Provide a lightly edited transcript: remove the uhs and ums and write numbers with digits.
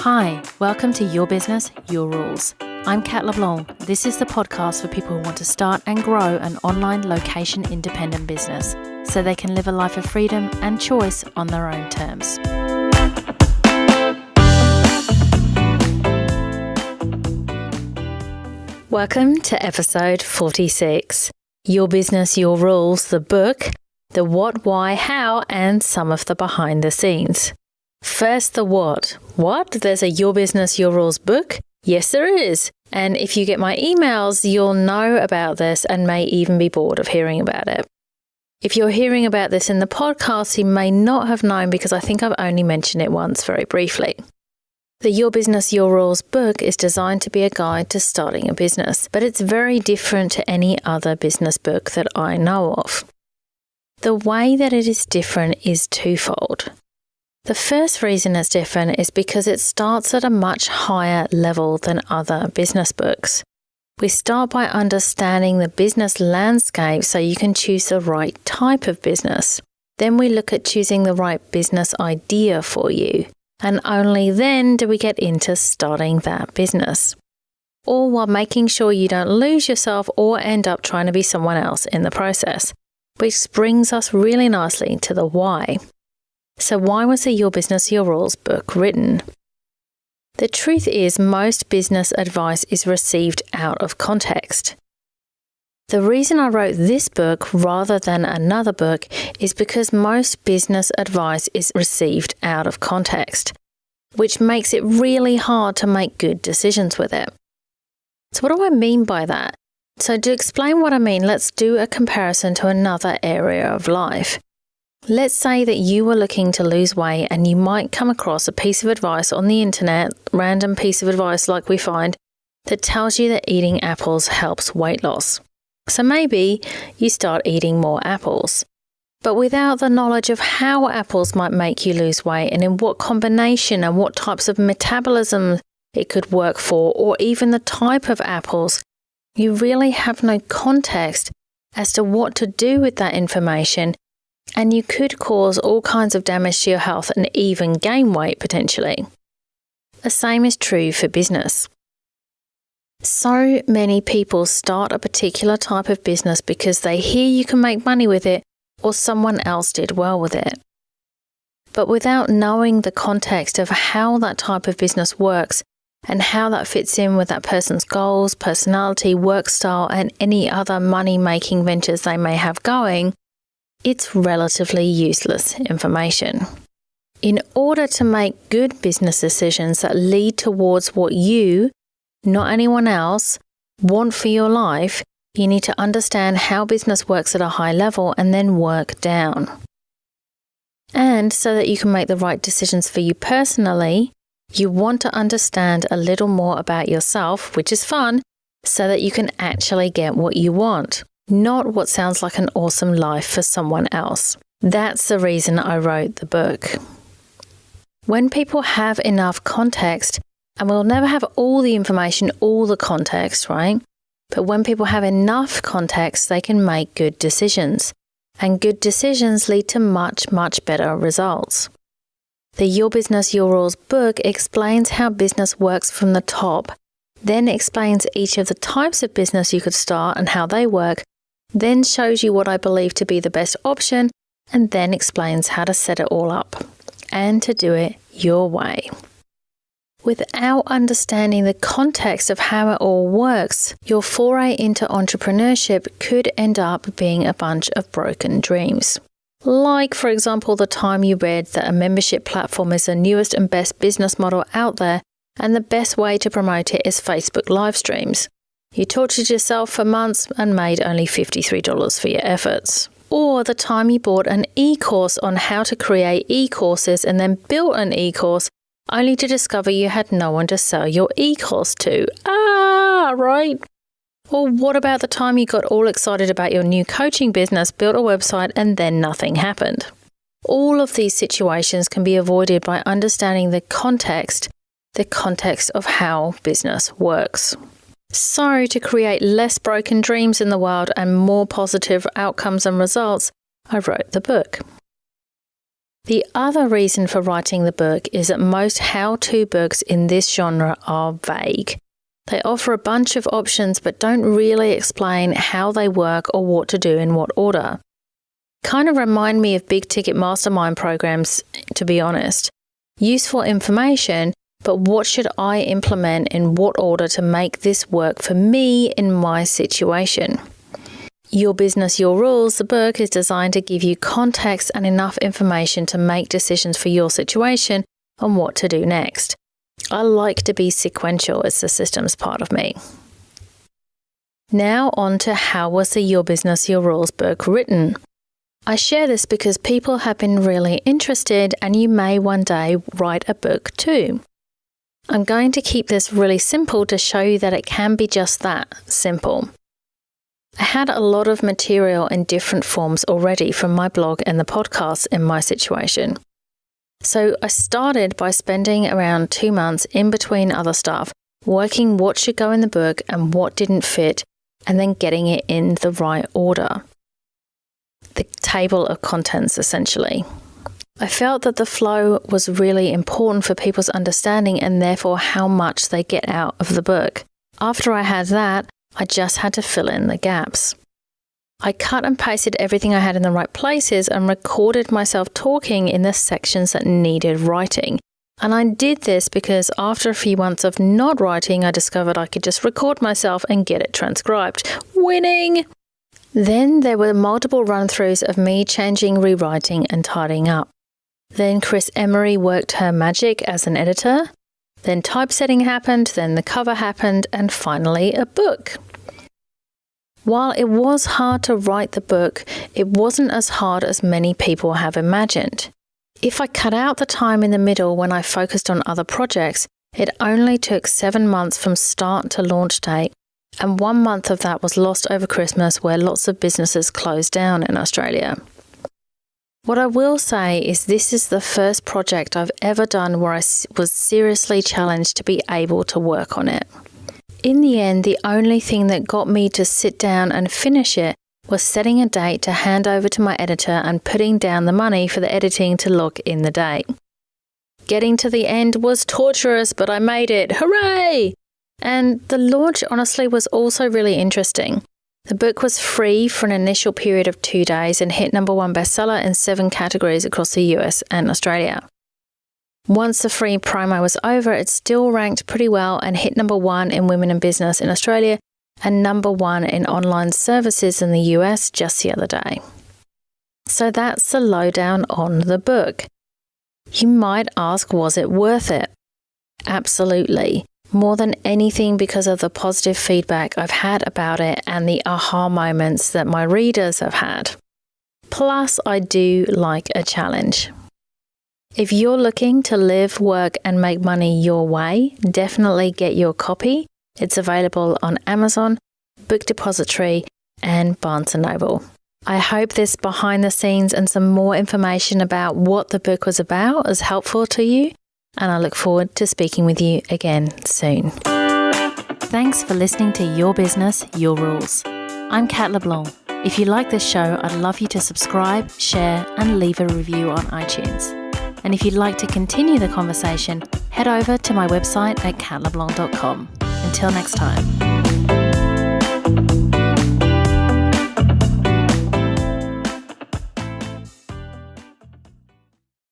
Hi, welcome to Your Business, Your Rules. I'm Kat LeBlanc. This is the podcast for people who want to start and grow an online location-independent business so they can live a life of freedom and choice on their own terms. Welcome to episode 46. Your Business, Your Rules, the book, the what, why, how, and some of the behind the scenes. First, the what. What? There's a Your Business, Your Rules book? Yes, there is. And if you get my emails, you'll know about this and may even be bored of hearing about it. If you're hearing about this in the podcast, you may not have known because I think I've only mentioned it once very briefly. The Your Business, Your Rules book is designed to be a guide to starting a business, but it's very different to any other business book that I know of. The way that it is different is twofold. The first reason it's different is because it starts at a much higher level than other business books. We start by understanding the business landscape so you can choose the right type of business. Then we look at choosing the right business idea for you. And only then do we get into starting that business. All while making sure you don't lose yourself or end up trying to be someone else in the process. Which brings us really nicely to the why. So why was the Your Business, Your Rules book written? The truth is most business advice is received out of context. The reason I wrote this book rather than another book is because most business advice is received out of context, which makes it really hard to make good decisions with it. So what do I mean by that? So to explain what I mean, let's do a comparison to another area of life. Let's say that you were looking to lose weight and you might come across a piece of advice on the internet, random piece of advice like we find, that tells you that eating apples helps weight loss. So maybe you start eating more apples. But without the knowledge of how apples might make you lose weight and in what combination and what types of metabolism it could work for, or even the type of apples, you really have no context as to what to do with that information. And you could cause all kinds of damage to your health and even gain weight potentially. The same is true for business. So many people start a particular type of business because they hear you can make money with it or someone else did well with it. But without knowing the context of how that type of business works and how that fits in with that person's goals, personality, work style, and any other money-making ventures they may have going, it's relatively useless information. In order to make good business decisions that lead towards what you, not anyone else, want for your life, you need to understand how business works at a high level and then work down. And so that you can make the right decisions for you personally, you want to understand a little more about yourself, which is fun, so that you can actually get what you want. Not what sounds like an awesome life for someone else. That's the reason I wrote the book. When people have enough context, and we'll never have all the information, all the context, right? But when people have enough context, they can make good decisions. And good decisions lead to much, much better results. The Your Business, Your Rules book explains how business works from the top, then explains each of the types of business you could start and how they work, then shows you what I believe to be the best option, and then explains how to set it all up and to do it your way. Without understanding the context of how it all works, your foray into entrepreneurship could end up being a bunch of broken dreams. Like, for example, the time you read that a membership platform is the newest and best business model out there, and the best way to promote it is Facebook live streams. You tortured yourself for months and made only $53 for your efforts. Or the time you bought an e-course on how to create e-courses and then built an e-course only to discover you had no one to sell your e-course to. Right? Or what about the time you got all excited about your new coaching business, built a website, and then nothing happened? All of these situations can be avoided by understanding the context of how business works. So, to create less broken dreams in the world and more positive outcomes and results, I wrote the book. The other reason for writing the book is that most how-to books in this genre are vague. They offer a bunch of options but don't really explain how they work or what to do in what order. Kind of remind me of big-ticket mastermind programs, to be honest. Useful information, but what should I implement in what order to make this work for me in my situation? Your Business, Your Rules, the book is designed to give you context and enough information to make decisions for your situation on what to do next. I like to be sequential, it's the systems part of me. Now on to how was the Your Business, Your Rules book written? I share this because people have been really interested and you may one day write a book too. I'm going to keep this really simple to show you that it can be just that, simple. I had a lot of material in different forms already from my blog and the podcast in my situation. So I started by spending around 2 months in between other stuff, working what should go in the book and what didn't fit, and then getting it in the right order. The table of contents, essentially. I felt that the flow was really important for people's understanding and therefore how much they get out of the book. After I had that, I just had to fill in the gaps. I cut and pasted everything I had in the right places and recorded myself talking in the sections that needed writing. And I did this because after a few months of not writing, I discovered I could just record myself and get it transcribed. Winning! Then there were multiple run-throughs of me changing, rewriting and tidying up. Then Chris Emery worked her magic as an editor. Then typesetting happened, then the cover happened, and finally a book. While it was hard to write the book, it wasn't as hard as many people have imagined. If I cut out the time in the middle when I focused on other projects, it only took 7 months from start to launch date, and 1 month of that was lost over Christmas where lots of businesses closed down in Australia. What I will say is this is the first project I've ever done where I was seriously challenged to be able to work on it. In the end, the only thing that got me to sit down and finish it was setting a date to hand over to my editor and putting down the money for the editing to lock in the date. Getting to the end was torturous, but I made it. Hooray! And the launch honestly was also really interesting. The book was free for an initial period of 2 days and hit #1 bestseller in 7 categories across the US and Australia. Once the free promo was over, it still ranked pretty well and hit #1 in Women in Business in Australia and #1 in online services in the US just the other day. So that's the lowdown on the book. You might ask, was it worth it? Absolutely. More than anything because of the positive feedback I've had about it and the aha moments that my readers have had. Plus, I do like a challenge. If you're looking to live, work, and make money your way, definitely get your copy. It's available on Amazon, Book Depository, and Barnes & Noble. I hope this behind the scenes and some more information about what the book was about is helpful to you, and I look forward to speaking with you again soon. Thanks for listening to Your Business, Your Rules. I'm Kat LeBlanc. If you like this show, I'd love you to subscribe, share, and leave a review on iTunes. And if you'd like to continue the conversation, head over to my website at katleblanc.com. Until next time.